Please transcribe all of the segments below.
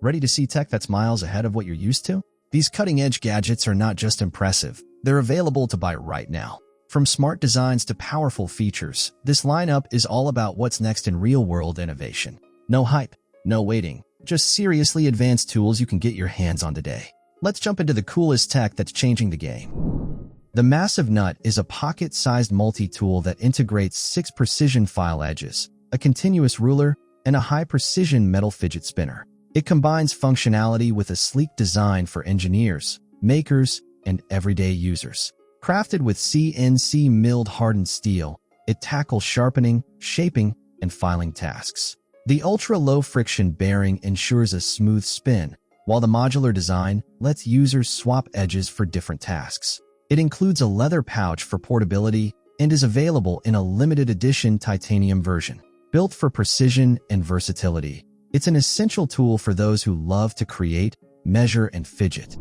Ready to see tech that's miles ahead of what you're used to? These cutting-edge gadgets are not just impressive, they're available to buy right now. From smart designs to powerful features, this lineup is all about what's next in real-world innovation. No hype, no waiting, just seriously advanced tools you can get your hands on today. Let's jump into the coolest tech that's changing the game. The Massive Nut is a pocket-sized multi-tool that integrates 6 precision file edges, a continuous ruler, and a high-precision metal fidget spinner. It combines functionality with a sleek design for engineers, makers, and everyday users. Crafted with CNC milled hardened steel, it tackles sharpening, shaping, and filing tasks. The ultra-low friction bearing ensures a smooth spin, while the modular design lets users swap edges for different tasks. It includes a leather pouch for portability and is available in a limited edition titanium version. Built for precision and versatility, it's an essential tool for those who love to create, measure, and fidget.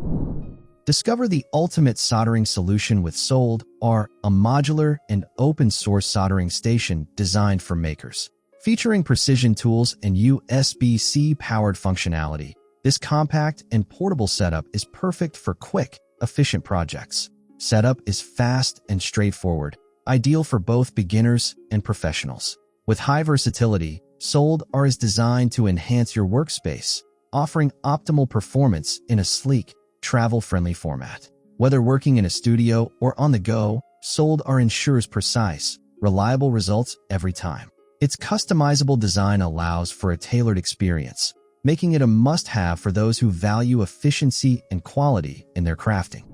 Discover the ultimate soldering solution with SOLDR, a modular and open-source soldering station designed for makers. Featuring precision tools and USB-C powered functionality, this compact and portable setup is perfect for quick, efficient projects. Setup is fast and straightforward, ideal for both beginners and professionals. With high versatility, SOLDR is designed to enhance your workspace, offering optimal performance in a sleek, travel-friendly format. Whether working in a studio or on the go, SOLDR ensures precise, reliable results every time. Its customizable design allows for a tailored experience, making it a must-have for those who value efficiency and quality in their crafting.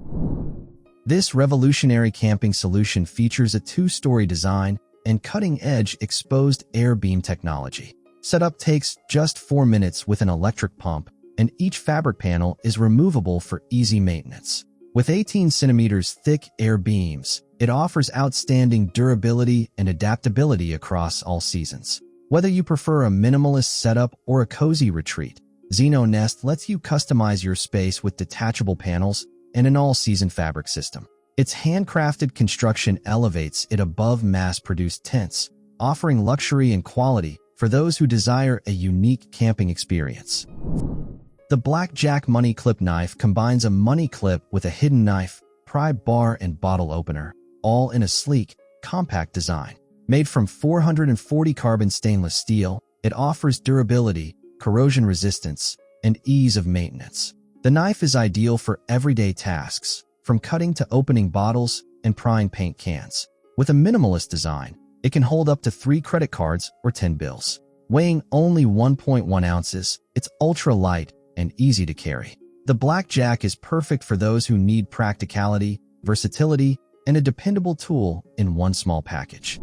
This revolutionary camping solution features a 2-story design and cutting-edge exposed air beam technology. Setup takes just 4 minutes with an electric pump, and each fabric panel is removable for easy maintenance. With 18 centimeters thick air beams, it offers outstanding durability and adaptability across all seasons. Whether you prefer a minimalist setup or a cozy retreat, XENONEST lets you customize your space with detachable panels and an all-season fabric system. Its handcrafted construction elevates it above mass-produced tents, offering luxury and quality for those who desire a unique camping experience. The BLACKJACK Money Clip Knife combines a money clip with a hidden knife, pry bar, and bottle opener, all in a sleek, compact design. Made from 440 carbon stainless steel, it offers durability, corrosion resistance, and ease of maintenance. The knife is ideal for everyday tasks, from cutting to opening bottles and prying paint cans. With a minimalist design, it can hold up to 3 credit cards or 10 bills. Weighing only 1.1 ounces, it's ultra-light and easy to carry. The BLACKJACK is perfect for those who need practicality, versatility, and a dependable tool in one small package.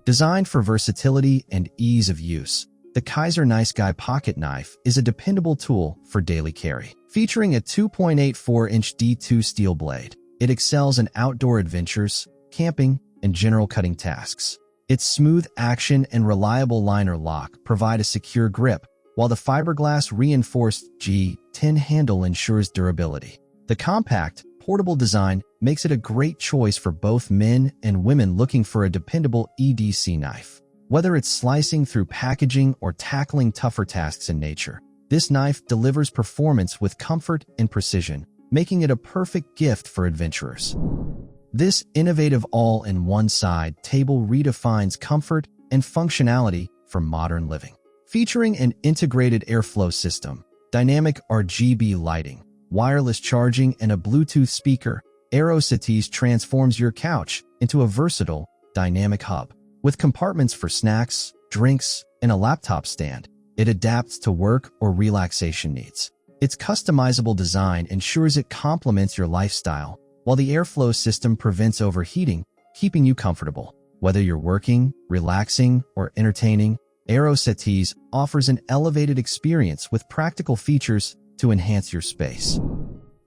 Designed for versatility and ease of use, the KIZER Nice Guy Pocket Knife is a dependable tool for daily carry. Featuring a 2.84-inch D2 steel blade, it excels in outdoor adventures, camping, and general cutting tasks. Its smooth action and reliable liner lock provide a secure grip, while the fiberglass reinforced G10 handle ensures durability. The compact, portable design makes it a great choice for both men and women looking for a dependable EDC knife. Whether it's slicing through packaging or tackling tougher tasks in nature, this knife delivers performance with comfort and precision, making it a perfect gift for adventurers. This innovative all-in-one side table redefines comfort and functionality for modern living. Featuring an integrated airflow system, dynamic RGB lighting, wireless charging, and a Bluetooth speaker, AEROSETTEES transforms your couch into a versatile, dynamic hub. With compartments for snacks, drinks, and a laptop stand, it adapts to work or relaxation needs. Its customizable design ensures it complements your lifestyle, while the airflow system prevents overheating, keeping you comfortable. Whether you're working, relaxing, or entertaining, AEROSETTEES offers an elevated experience with practical features to enhance your space.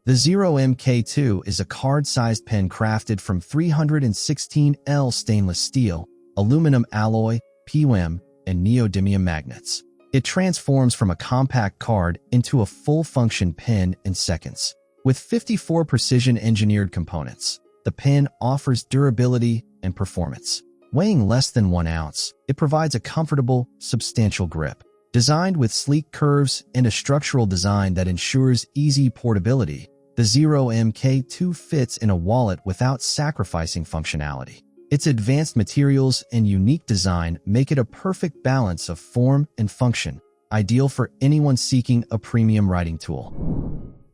The Zero MK2 is a card-sized pen crafted from 316L stainless steel, aluminum alloy, PWM, and neodymium magnets. It transforms from a compact card into a full-function pen in seconds. With 54 precision-engineered components, the pen offers durability and performance. Weighing less than 1 ounce, it provides a comfortable, substantial grip. Designed with sleek curves and a structural design that ensures easy portability, the Zero MK2 fits in a wallet without sacrificing functionality. Its advanced materials and unique design make it a perfect balance of form and function, ideal for anyone seeking a premium writing tool.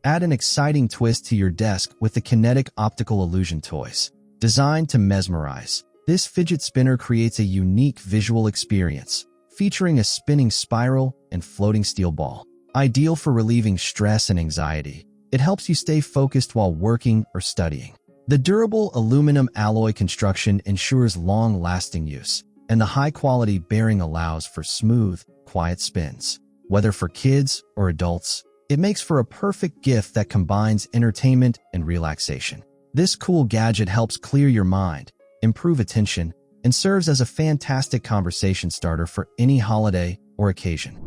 Add an exciting twist to your desk with the KINETIC optical illusion toys. Designed to mesmerize, this fidget spinner creates a unique visual experience, featuring a spinning spiral and floating steel ball. Ideal for relieving stress and anxiety, it helps you stay focused while working or studying. The durable aluminum alloy construction ensures long-lasting use, and the high-quality bearing allows for smooth, quiet spins. Whether for kids or adults, it makes for a perfect gift that combines entertainment and relaxation. This cool gadget helps clear your mind, improve attention, and serves as a fantastic conversation starter for any holiday or occasion.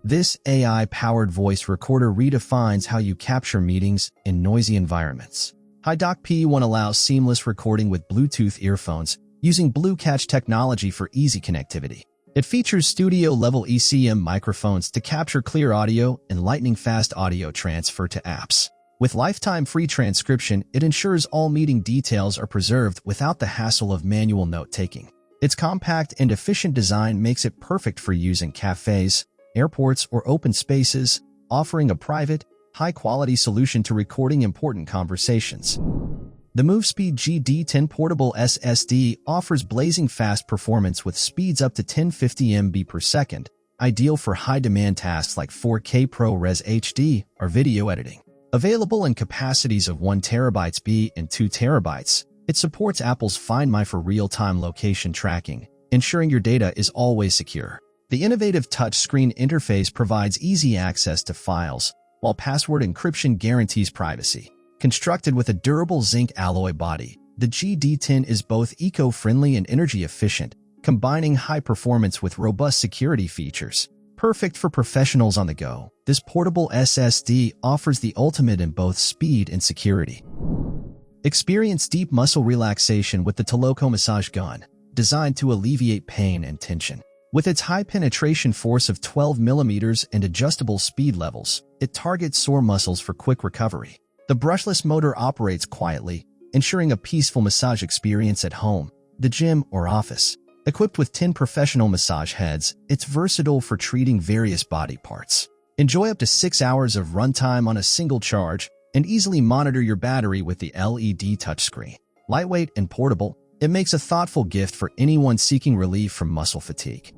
This AI-powered voice recorder redefines how you capture meetings in noisy environments. HIDOCK P1 allows seamless recording with Bluetooth earphones using BLACKJACK technology for easy connectivity. It features studio-level ECM microphones to capture clear audio and lightning-fast audio transfer to apps. With lifetime free transcription, it ensures all meeting details are preserved without the hassle of manual note-taking. Its compact and efficient design makes it perfect for use in cafes, airports, or open spaces, offering a private, high-quality solution to recording important conversations. The MoveSpeed GD10 portable SSD offers blazing fast performance with speeds up to 1050 MB per second, ideal for high-demand tasks like 4K ProRes HD or video editing. Available in capacities of 1 TB and 2 TB, it supports Apple's Find My for real-time location tracking, ensuring your data is always secure. The innovative touchscreen interface provides easy access to files, while password encryption guarantees privacy. Constructed with a durable zinc alloy body, the GD10 is both eco-friendly and energy-efficient, combining high performance with robust security features. Perfect for professionals on the go, this portable SSD offers the ultimate in both speed and security. Experience deep muscle relaxation with the TOLOCO massage gun, designed to alleviate pain and tension. With its high penetration force of 12 mm and adjustable speed levels, it targets sore muscles for quick recovery. The brushless motor operates quietly, ensuring a peaceful massage experience at home, the gym, or office. Equipped with 10 professional massage heads, it's versatile for treating various body parts. Enjoy up to 6 hours of runtime on a single charge and easily monitor your battery with the LED touchscreen. Lightweight and portable, it makes a thoughtful gift for anyone seeking relief from muscle fatigue.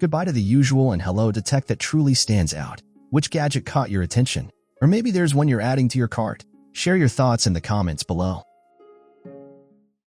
Goodbye to the usual and hello to tech that truly stands out. Which gadget caught your attention? Or maybe there's one you're adding to your cart? Share your thoughts in the comments below.